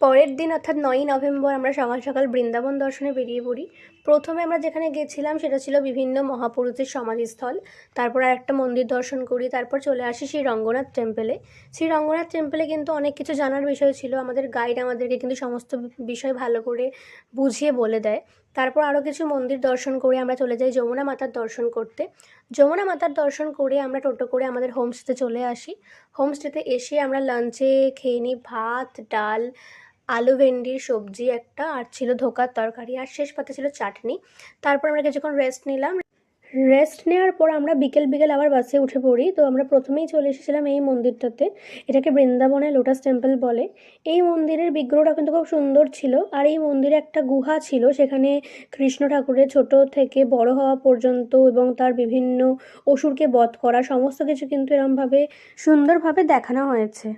পরের দিন অর্থাৎ 9ই নভেম্বর আমরা সকাল সকাল বৃন্দাবন দর্শনে বেরিয়ে পড়ি। প্রথমে আমরা যেখানে গেছিলাম সেটা ছিল বিভিন্ন মহাপুরুষের সমাধিস্থল। তারপর আরেকটা মন্দির দর্শন করি, তারপর চলে আসি শ্রী রঙ্গনাথ টেম্পলে। শ্রী রঙ্গনাথ টেম্পলে কিন্তু অনেক কিছু জানার বিষয় ছিল, আমাদের গাইড আমাদেরকে কিন্তু সমস্ত বিষয় ভালো করে বুঝিয়ে বলে দেয়। তারপর আরও কিছু মন্দির দর্শন করে আমরা চলে যাই যমুনা মাতার দর্শন করতে। যমুনা মাতার দর্শন করে আমরা টোটো করে আমাদের হোমস্টেতে চলে আসি। হোমস্টেতে এসে আমরা লাঞ্চে খেয়ে নিই ভাত, ডাল, আলু ভেন্ডির সবজি একটা, আর ছিল ধোকার তরকারি, আর শেষ পাতে ছিল চাটনি। তারপর আমরা কিছুক্ষণ রেস্ট নিলাম। রেস্ট নেওয়ার পর আমরা বিকেল বিকেল আবার বাসে উঠে পড়ি। তো আমরা প্রথমেই চলে এসেছিলাম এই মন্দিরটাতে, এটাকে বৃন্দাবনের লোটাস টেম্পল বলে। এই মন্দিরের বিগ্রহটা কিন্তু খুব সুন্দর ছিল, আর এই মন্দিরে একটা গুহা ছিল, সেখানে কৃষ্ণ ঠাকুরের ছোট থেকে বড় হওয়া পর্যন্ত এবং তার বিভিন্ন অসুরকে বধ করা সমস্ত কিছু কিন্তু এরমভাবে সুন্দরভাবে দেখানো হয়েছে।